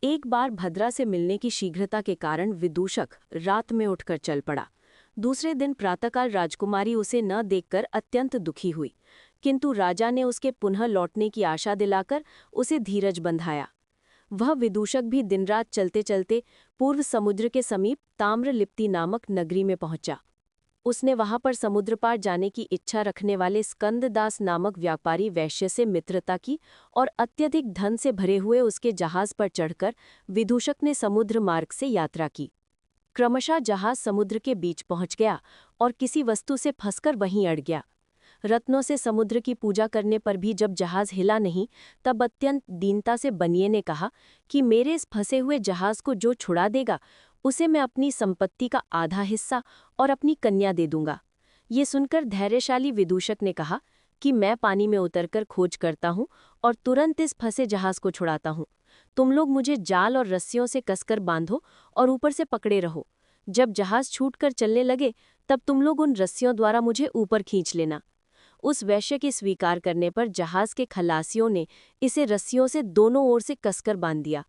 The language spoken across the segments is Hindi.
एक बार भद्रा से मिलने की शीघ्रता के कारण विदूषक रात में उठकर चल पड़ा। दूसरे दिन प्रातःकाल राजकुमारी उसे न देखकर अत्यंत दुखी हुई, किंतु राजा ने उसके पुनः लौटने की आशा दिलाकर उसे धीरज बंधाया। वह विदूषक भी दिन रात चलते चलते पूर्व समुद्र के समीप ताम्रलिप्ति नामक नगरी में पहुंचा। उसने वहां पर समुद्र पार जाने की इच्छा रखने वाले स्कंददास नामक व्यापारी वैश्य से मित्रता की और अत्यधिक धन से भरे हुए उसके जहाज पर चढ़कर विदूषक ने समुद्र मार्ग से यात्रा की। क्रमशः जहाज समुद्र के बीच पहुंच गया और किसी वस्तु से फंसकर वहीं अड़ गया। रत्नों से समुद्र की पूजा करने पर भी जब जहाज हिला नहीं, तब अत्यंत दीनता से बनिए ने कहा कि मेरे इस फंसे हुए जहाज को जो छुड़ा देगा उसे मैं अपनी संपत्ति का आधा हिस्सा और अपनी कन्या दे दूंगा। ये सुनकर धैर्यशाली विदूषक ने कहा कि मैं पानी में उतरकर खोज करता हूँ और तुरंत इस फंसे जहाज को छुड़ाता हूँ। तुम लोग मुझे जाल और रस्सियों से कसकर बांधो और ऊपर से पकड़े रहो। जब जहाज छूटकर चलने लगे तब तुम लोग उन रस्सियों द्वारा मुझे ऊपर खींच लेना। उस वैश्य के स्वीकार करने पर जहाज के खलासियों ने इसे रस्सियों से दोनों ओर से कसकर बांध दिया।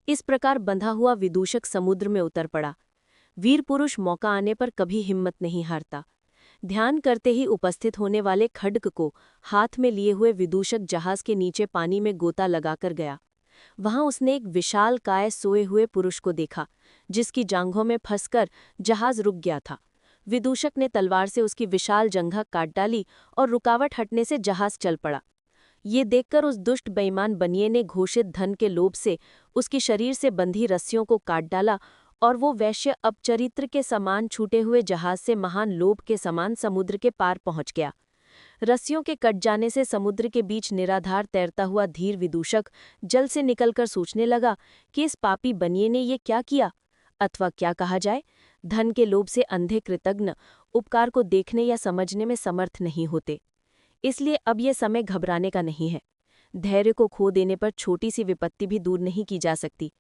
इस प्रकार बंधा हुआ विदूषक समुद्र में उतर पड़ा। वीर पुरुष मौका आने पर कभी हिम्मत नहीं हारता। ध्यान करते ही उपस्थित होने वाले खड्ग को हाथ में लिए हुए विदूषक जहाज के नीचे पानी में गोता लगाकर गया। वहां उसने एक विशाल काय सोए हुए पुरुष को देखा, जिसकी जांघों में फंसकर जहाज रुक गया था। विदूषक ने तलवार से उसकी विशाल जंघा काट डाली और रुकावट हटने से जहाज चल पड़ा। ये देखकर उस दुष्ट बेईमान बनिए ने घोषित धन के लोभ से उसकी शरीर से बंधी रस्सियों को काट डाला और वो वैश्य अब चरित्र के समान छूटे हुए जहाज से महान लोभ के समान समुद्र के पार पहुंच गया। रस्सियों के कट जाने से समुद्र के बीच निराधार तैरता हुआ धीर विदूषक जल से निकलकर सोचने लगा कि इस पापी बनिए ने ये क्या किया, अथवा क्या कहा जाए, धन के लोभ से अंधे कृतज्ञ उपकार को देखने या समझने में समर्थ नहीं होते। इसलिए अब यह समय घबराने का नहीं है। धैर्य को खो देने पर छोटी सी विपत्ति भी दूर नहीं की जा सकती।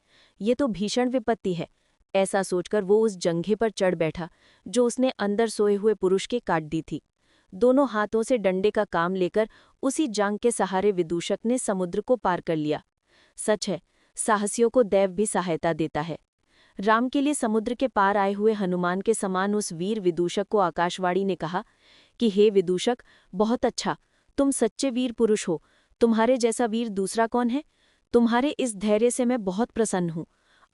ये तो भीषण विपत्ति है। ऐसा सोचकर वो उस जंघे पर चढ़ बैठा जो उसने अंदर सोए हुए पुरुष के काट दी थी। दोनों हाथों से डंडे का काम लेकर उसी जांघ के सहारे विदूषक ने समुद्र को पार कर लिया। सच है, साहसियों को दैव भी सहायता देता है। राम के लिए समुद्र के पार आए हुए हनुमान के समान उस वीर विदूषक को आकाशवाणी ने कहा कि हे विदूषक, बहुत अच्छा, तुम सच्चे वीर पुरुष हो। तुम्हारे जैसा वीर दूसरा कौन है? तुम्हारे इस धैर्य से मैं बहुत प्रसन्न हूँ।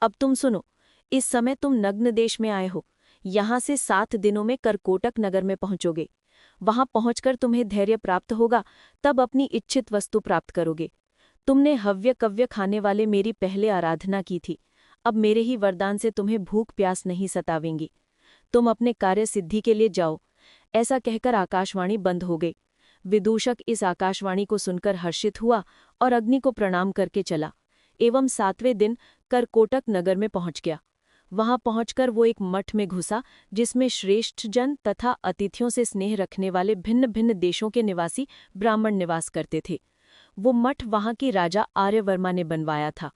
अब तुम सुनो, इस समय तुम नग्न देश में आए हो। यहाँ से 7 दिनों में करकोटक नगर में पहुंचोगे। वहां पहुंचकर तुम्हें धैर्य प्राप्त होगा, तब अपनी इच्छित वस्तु प्राप्त करोगे। तुमने हव्य कव्य खाने वाले मेरी पहले आराधना की थी। अब मेरे ही वरदान से तुम्हें भूख प्यास नहीं सतावेंगी। तुम अपने कार्य सिद्धि के लिए जाओ। ऐसा कहकर आकाशवाणी बंद हो गई। विदूषक इस आकाशवाणी को सुनकर हर्षित हुआ और अग्नि को प्रणाम करके चला एवं 7वें दिन करकोटक नगर में पहुंच गया। वहां पहुंचकर वो एक मठ में घुसा जिसमें श्रेष्ठ जन तथा अतिथियों से स्नेह रखने वाले भिन्न भिन्न देशों के निवासी ब्राह्मण निवास करते थे। वो मठ वहां की राजा आर्यवर्मा ने बनवाया था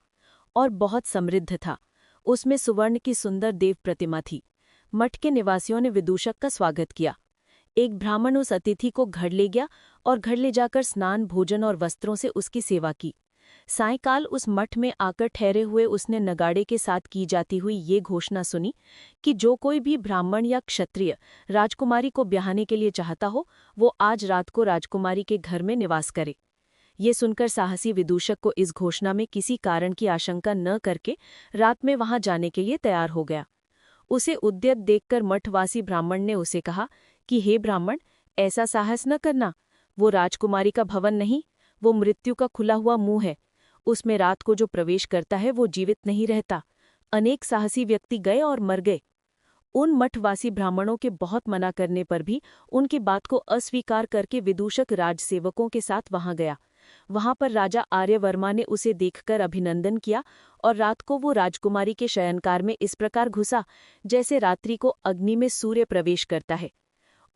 और बहुत समृद्ध था। उसमें सुवर्ण की सुंदर देव प्रतिमा थी। मठ के निवासियों ने विदूषक का स्वागत किया। एक ब्राह्मण उस अतिथि को घर ले गया और घर ले जाकर स्नान, भोजन और वस्त्रों से उसकी सेवा की। सायंकाल उस मठ में आकर ठहरे हुए उसने नगाड़े के साथ की जाती हुई ये घोषणा सुनी कि जो कोई भी ब्राह्मण या क्षत्रिय राजकुमारी को ब्याहने के लिए चाहता हो, वो आज रात को राजकुमारी के घर में निवास करे। ये सुनकर साहसी विदूषक को इस घोषणा में किसी कारण की आशंका न करके रात में वहां जाने के लिए तैयार हो गया। उसे उद्यत देखकर मठवासी ब्राह्मण ने उसे कहा कि हे ब्राह्मण, ऐसा साहस न करना। वो राजकुमारी का भवन नहीं, वो मृत्यु का खुला हुआ मुंह है। उसमें रात को जो प्रवेश करता है वो जीवित नहीं रहता। अनेक साहसी व्यक्ति गए और मर गए। उन मठवासी ब्राह्मणों के बहुत मना करने पर भी उनकी बात को अस्वीकार करके विदूषक राजसेवकों के साथ वहां गया। वहां पर राजा आर्यवर्मा ने उसे देखकर अभिनंदन किया और रात को वो राजकुमारी के शयनकार में इस प्रकार घुसा जैसे रात्रि को अग्नि में सूर्य प्रवेश करता है।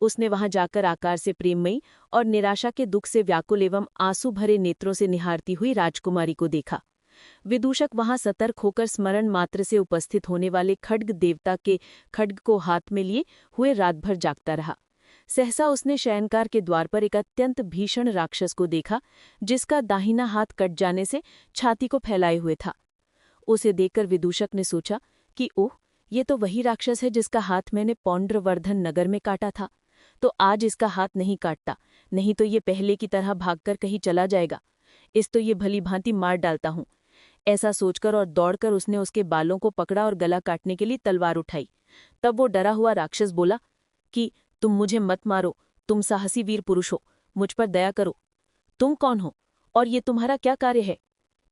उसने वहां जाकर आकार से प्रेममयी और निराशा के दुख से व्याकुल एवं आंसू भरे नेत्रों से निहारती हुई राजकुमारी को देखा। विदूषक वहां सतर्क होकर स्मरण मात्र से उपस्थित होने वाले खड्ग देवता के खड्ग को हाथ में लिए हुए रात भर जागता रहा। सहसा उसने शयनकार के द्वार पर एक अत्यंत भीषण राक्षस को देखा, जिसका दाहिना हाथ कट जाने से छाती को फैलाए हुए था। उसे देखकर विदूषक ने सोचा कि ओह, ये तो वही राक्षस है जिसका हाथ मैंने पौंड्रवर्धन नगर में काटा था। तो आज इसका हाथ नहीं काटता, नहीं तो ये पहले की तरह भागकर कहीं चला जाएगा। इस तो ये भली भांति मार डालता हूँ। ऐसा सोचकर और दौड़कर उसने उसके बालों को पकड़ा और गला काटने के लिए तलवार उठाई। तब वो डरा हुआ राक्षस बोला कि तुम मुझे मत मारो, तुम साहसी वीर पुरुष हो, मुझ पर दया करो। तुम कौन हो और ये तुम्हारा क्या कार्य है?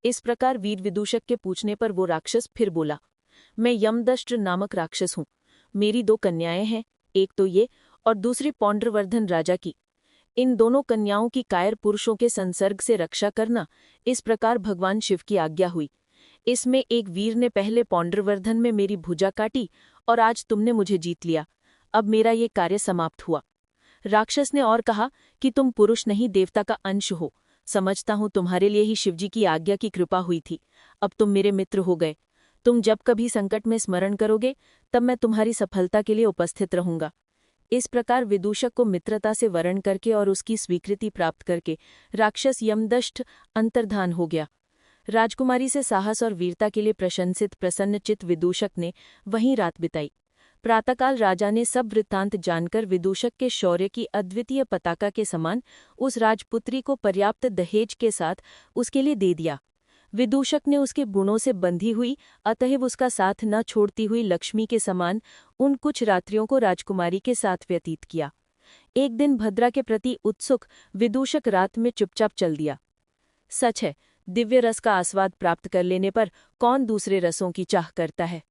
इस प्रकार वीर विदूषक के पूछने पर वो राक्षस फिर बोला, मैं यमदष्ट्र नामक राक्षस हूँ। मेरी 2 कन्याएं हैं, एक तो ये और दूसरी पौंड्रवर्धन राजा की। इन दोनों कन्याओं की कायर पुरुषों के संसर्ग से रक्षा करना इस प्रकार भगवान शिव की आज्ञा हुई। इसमें एक वीर ने पहले पौंड्रवर्धन में मेरी भुजा काटी और आज तुमने मुझे जीत लिया। अब मेरा ये कार्य समाप्त हुआ। राक्षस ने और कहा कि तुम पुरुष नहीं, देवता का अंश हो। समझता हूँ तुम्हारे लिए ही शिवजी की आज्ञा की कृपा हुई थी। अब तुम मेरे मित्र हो गए। तुम जब कभी संकट में स्मरण करोगे तब मैं तुम्हारी सफलता के लिए उपस्थित रहूंगा। इस प्रकार विदूषक को मित्रता से वरण करके और उसकी स्वीकृति प्राप्त करके राक्षस यमदष्ट अंतर्धान हो गया। राजकुमारी से साहस और वीरता के लिए प्रशंसित प्रसन्नचित्त विदूषक ने वहीं रात बिताई। प्रातःकाल राजा ने सब वृत्तांत जानकर विदूषक के शौर्य की अद्वितीय पताका के समान उस राजपुत्री को पर्याप्त दहेज के साथ उसके लिए दे दिया। विदूषक ने उसके गुणों से बंधी हुई, अतएव उसका साथ न छोड़ती हुई लक्ष्मी के समान उन कुछ रात्रियों को राजकुमारी के साथ व्यतीत किया। एक दिन भद्रा के प्रति उत्सुक विदूषक रात में चुपचाप चल दिया। सच है, दिव्य रस का आस्वाद प्राप्त कर लेने पर कौन दूसरे रसों की चाह करता है।